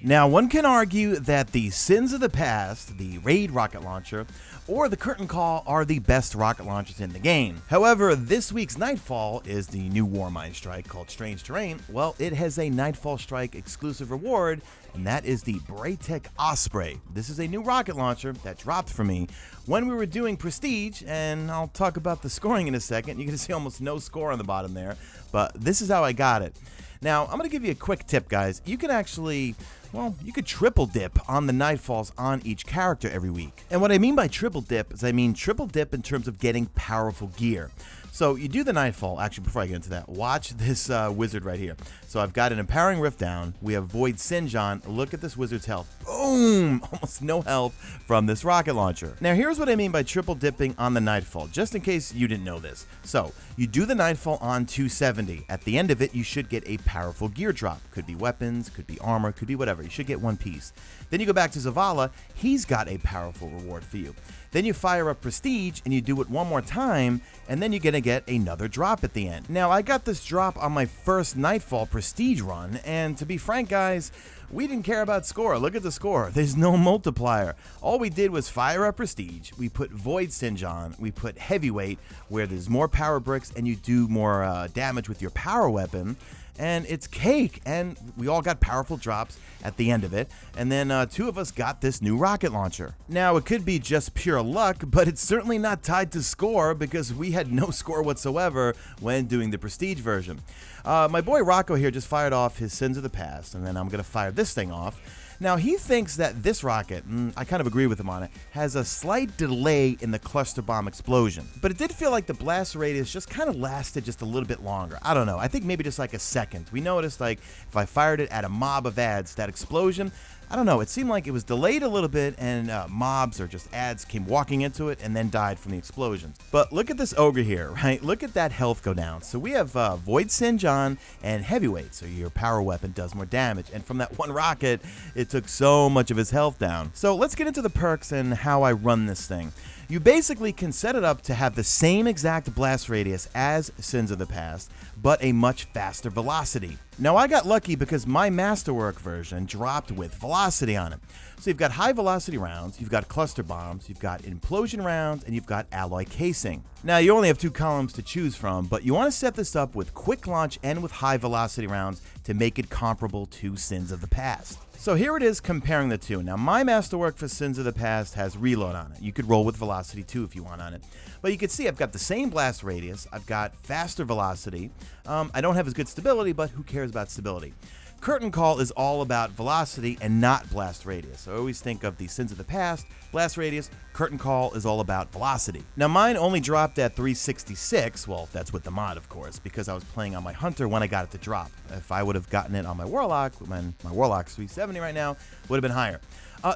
Now, one can argue that the Sins of the Past, the Raid rocket launcher, or the Curtain Call are the best rocket launchers in the game. However, this week's Nightfall is the new Warmind strike called Strange Terrain. Well, it has a Nightfall strike exclusive reward, and that is the Braytech Osprey. This is a new rocket launcher that dropped for me when we were doing Prestige, and I'll talk about the scoring in a second. You're going to see almost no score on the bottom there, but this is how I got it. Now, I'm going to give you a quick tip, guys. You can actually, well, you could triple dip on the Nightfalls on each character every week. And what I mean by triple dip is I mean triple dip in terms of getting powerful gear. So you do the Nightfall. Actually, before I get into that, watch this wizard right here. So I've got an Empowering Rift down. We have Void Singe on. Look at this wizard's health. Boom! Almost no health from this rocket launcher. Now, here's what I mean by triple dipping on the Nightfall, just in case you didn't know this. So you do the Nightfall on 270. At the end of it, you should get a powerful gear drop. Could be weapons, could be armor, could be whatever. You should get one piece. Then you go back to Zavala. He's got a powerful reward for you. Then you fire up Prestige and you do it one more time, and then you're going to get another drop at the end. Now, I got this drop on my first Nightfall Prestige run, and to be frank, guys, we didn't care about score. Look at the score. There's no multiplier. All we did was fire up Prestige, we put Void Singe on, we put Heavyweight, where there's more power bricks and you do more damage with your power weapon, and it's cake, and we all got powerful drops at the end of it, and then two of us got this new rocket launcher. Now, it could be just pure luck, but it's certainly not tied to score because we had no score whatsoever when doing the Prestige version. My boy Rocco here just fired off his Sins of the Past, and then I'm going to fire this thing off. Now, he thinks that this rocket, I kind of agree with him on it, has a slight delay in the cluster bomb explosion. But it did feel like the blast radius just kind of lasted just a little bit longer. I don't know, I think maybe just like a second. We noticed like if I fired it at a mob of ads, that explosion, I don't know, it seemed like it was delayed a little bit and mobs or just ads came walking into it and then died from the explosions. But look at this ogre here, right? Look at that health go down. So we have Void Singe on and Heavyweight, so your power weapon does more damage. And from that one rocket, it took so much of his health down. So let's get into the perks and how I run this thing. You basically can set it up to have the same exact blast radius as Sins of the Past, but a much faster velocity. Now, I got lucky because my Masterwork version dropped with velocity on it. So you've got high velocity rounds, you've got cluster bombs, you've got implosion rounds, and you've got alloy casing. Now, you only have two columns to choose from, but you want to set this up with quick launch and with high velocity rounds to make it comparable to Sins of the Past. So here it is comparing the two. Now, my Masterwork for Sins of the Past has reload on it. You could roll with velocity too if you want on it. But you can see I've got the same blast radius, I've got faster velocity, I don't have as good stability, but who cares about stability? Curtain Call is all about velocity and not blast radius. So I always think of the Sins of the Past, blast radius, Curtain Call is all about velocity. Now, mine only dropped at 366, well, that's with the mod, of course, because I was playing on my Hunter when I got it to drop. If I would have gotten it on my Warlock, when my Warlock's 370 right now, would have been higher.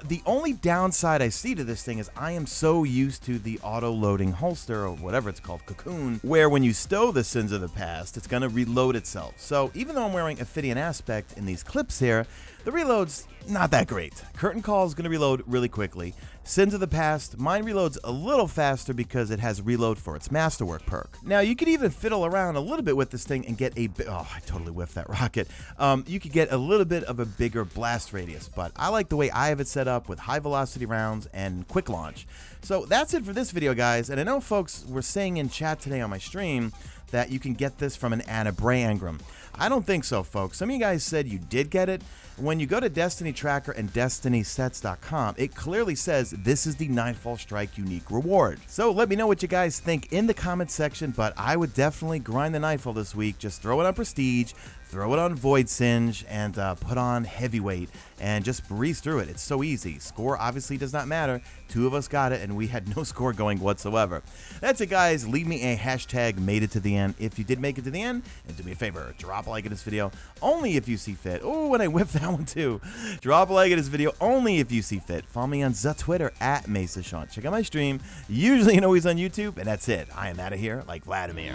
The only downside I see to this thing is I am so used to the auto-loading holster, or whatever it's called, cocoon, where when you stow the Sins of the Past, it's going to reload itself. So even though I'm wearing Ophidian Aspect in these clips here, the reload's not that great. Curtain Call is going to reload really quickly. Sins of the Past, mine reloads a little faster because it has reload for its Masterwork perk. Now, you could even fiddle around a little bit with this thing and get a oh, I totally whiffed that rocket. You could get a little bit of a bigger blast radius, but I like the way I have it set up with high velocity rounds and quick launch. So that's it for this video, guys, and I know folks were saying in chat today on my stream that you can get this from an Anna Bray engram. I don't think so, folks. Some of you guys said you did get it. When you go to Destiny Tracker and DestinySets.com, it clearly says this is the Nightfall Strike unique reward. So let me know what you guys think in the comments section, but I would definitely grind the Nightfall this week. Just throw it on Prestige, throw it on Void Singe, and put on Heavyweight, and just breeze through it. It's so easy. Score obviously does not matter. Two of us got it, and we had no score going whatsoever. That's it, guys. Leave me a hashtag made it to the end if you did make it to the end, and do me a favor, drop a like in this video only if you see fit. Oh, and I whiffed that one too. Drop a like in this video only if you see fit. Follow me on Twitter at Mesa Sean. Check out my stream, usually and always on YouTube, and that's it. I am out of here like Vladimir.